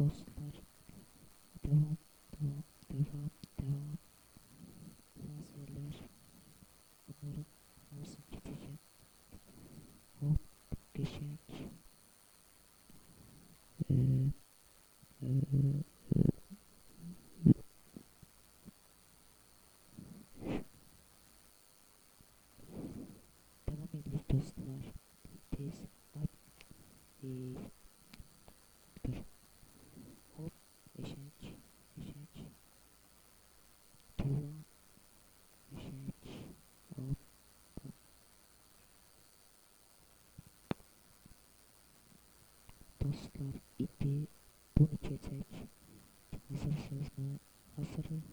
dostlar. Devam, devam, devam, devam. Lazerler. Bunların nasıl gidecek? Hop, geçek. Ee, e, Devam ediyoruz dostlar. Tez, ay, dur. Hop, geçek, geçek. Tuğla, geçek. Hop, dostlar. İndi, bunu geçek. Hazırsınız mı? Hazırım.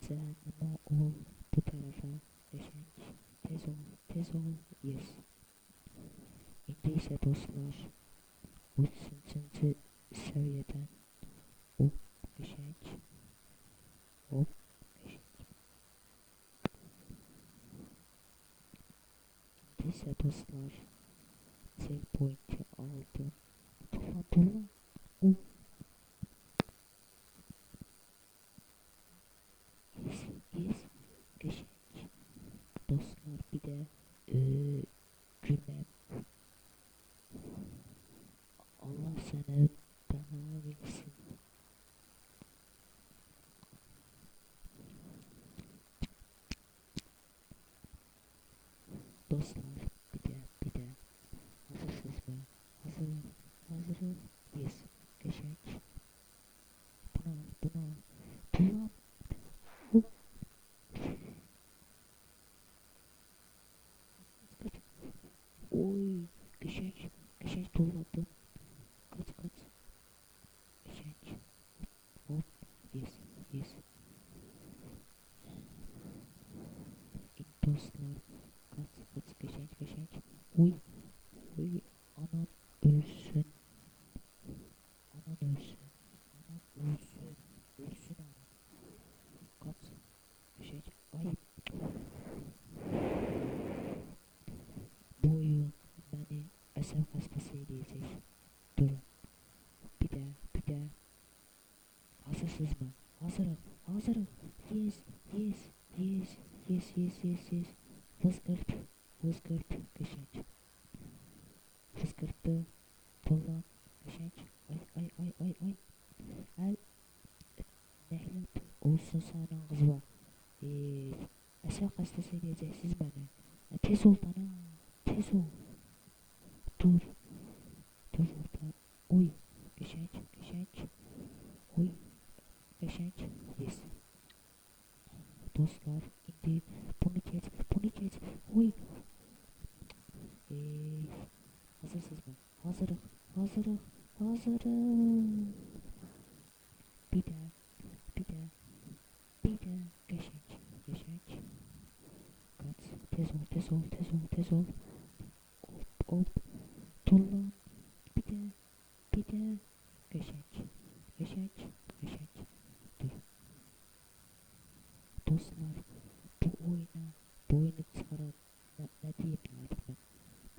Cehenneme ol bu tarafa. Geçek. Tez ol, tez ol. Yes. İndiyse dostlar. 30. seviyeden hop geçek. Hop geçek. İndiyse dostlar. Checkpoint'i aldım. Dur lan. Hop. Yes, yes. Geçek. Dostlar bir de cümlem. Allah sana bana versin. Dostlar bir de hazırsınız mı? Hazırım. Hazırım. Yes. Geçek. Buna. Buna. Hop. Oy. Geçek. Geçek dolladım. Kaç. Geçek. Hop. Yes. Yes. Dostlar. Kaç. Geçek. Oy. Oy. Anan ölsün. Anan ölsün. Anan ölsün. Ölsün anan. Kaç. Geçek. Ay. Bu oyun beni esef hastası edecek. Durun. Bir de. Hazırsınız mı? Hazırım. Yes. Yes. Yes. Yes. Fıskırt. Geçek. Fıskırttı. Kullan. Geçek. Ay. El. Nehlet. Olsun sana kız var. Esef hastası edeceksiniz beni. Tez ol bana. Tez ol. Dur. Dur orada. Oy. Geçek. Oy. Geçek. Yes. Dostlar indi. Bunu geç. Oy. Eee. Hazırsınız mı? Hazırım. Bir de. Geçek. Kaç. Tez ol. Hop. Dur lan. Bir de. Geçek. Dur. Dostlar. Bu oyunu çıkaran ne diyeyim artık ben.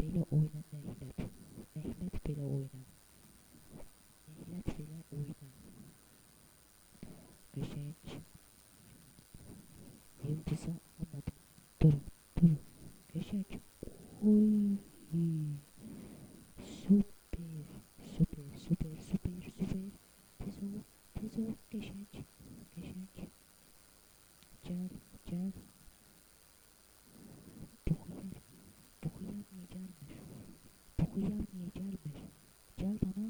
Böyle oyna nehlet. Nehlet böyle oyna. Geçek. Yıldızı almadım. Dur. Geçek. Oy. Süper. Tez ol. Geçek. Gel. Bu hıyar niye gelmiş? Gel bana.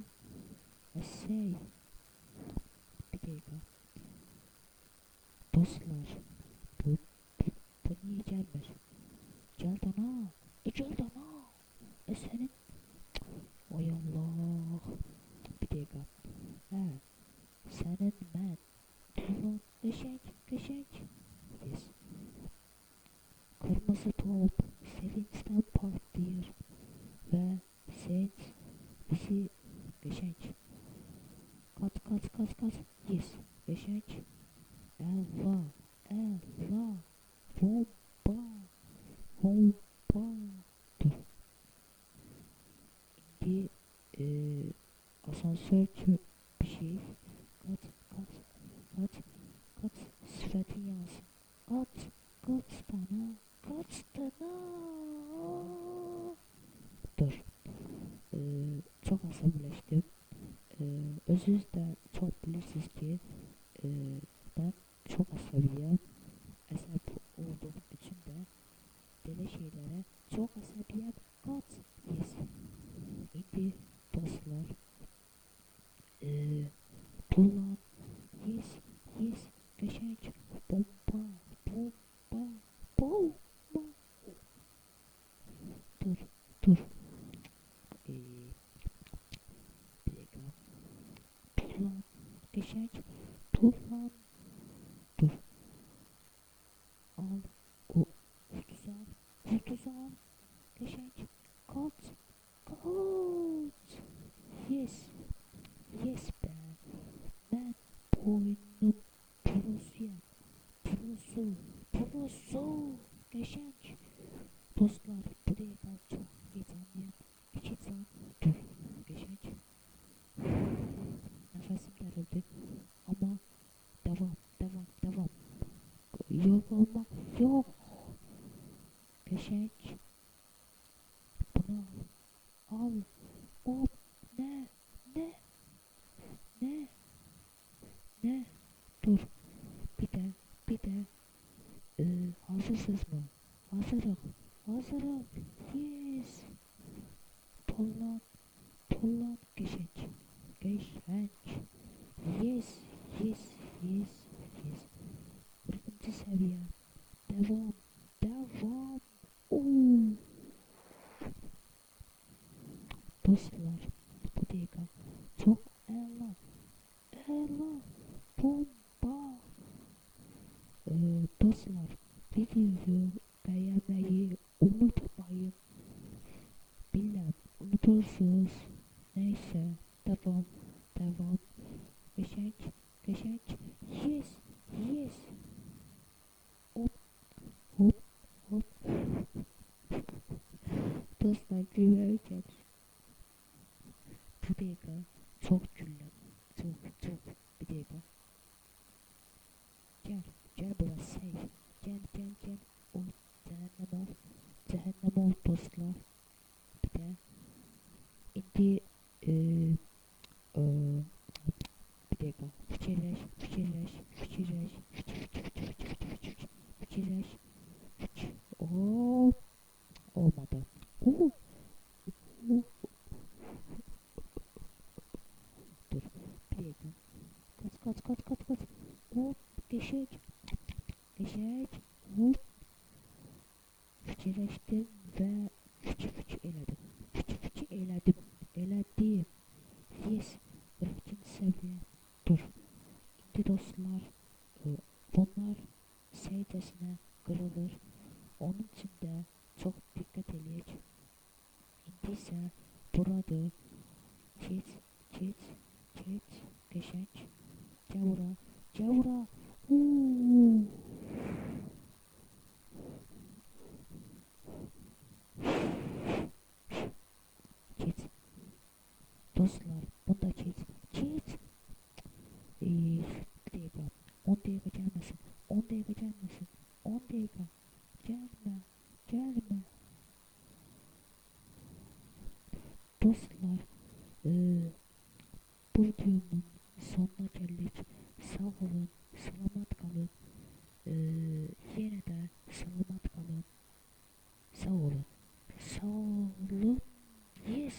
Şey. Bir dakika. Dostlar. Bu, bu niye gelmiş? Gel bana. Gel bana. Senin. Oy Allah. Bir dakika. He. Senin ben. Ulan geçek. Yes. Kırmızı top sevinçten patlıyor ve sevinç bizi geçek. Kaç. Yes. Geçek. Allah. Bomba. Dur. İndi asansör bir şey. Kaç, kaç, kaç, kaç, sıratın yansın. Kaç, kaç tane, kaç tane. Dur. Çok asabileştim. Özünüz de çok bilirsiniz ki ben çok asabiyim. Əsəb olduğum üçün də belə şeylərə çox əsəbiyyət qaç. Yes. İndi dostlar, pulla yes, yes, qəşəng bomba, bomba, bomba. Dur, dur. Bir dəqiqə. Pulla qəşəng, pulla dur. Al, o, tutsal, tutsal, qəşəng, qaç, qaç. Yes, yes be. Ben bu oyunun prosuyum. Prosu, prosu. Qəşəng. Dostlar, bu dəqiqə çox heyecanlıyım. Keçən dur, qəşəng. Nəfəsim dərildi. Amma devam, devam, devam. Yorulmak yok. Qəşəng. Bunu al, al. Hop, ne, ne, ne, ne? Dur. Bir de hazırsınız mı? Hazırım. Hazırım. Yes. Pollan. Pollan. Geçenç. Geçenç. Yes. Yes. Yes. Yes. 40. seviye. Devam. Devam. Oo. Dostlar. Bu dakika. Çok ela. Ela. Bomba. Dostlar. Videoyu beğenmeyi unutmayın. Bilmem unutursunuz. Neyse devam devam. Geçenç geçenç. Yes yes. Hop hop hop. Dostlar gülerken bu dakika çok güldüm. Çok bir dakika. Gel gel burası safe. Gel. O cehennem ol. Cehennem ol dostlar. Bir de indi bir dakika. Fikirleş. Hop. Olmadı. Uh, uh, dur. Bir dakika. Kaç. Hop. Geçek. Hop. Fikirleştim ve fıçı eledim. Fıçı eledim. Eledim. Yes. 42. seviye. Dur. İndi dostlar. Bunlar seyircesine kırılır. Onun için de çok dikkat eləyək. İndi isə burada keç, qəşəng. Gəl bura. Uuu. Keç. Dostlar, bunda keç. Bir dəqiqə. 10 dəqiqə gəlməsin. 10 dəqiqə gəlməsin. 10 dəqiqə. Gelme. Dostlar, bu videomun sonuna geldik. Sağ olun, selamat kalın. Yine de selamat kalın. Sağ olun. Yes.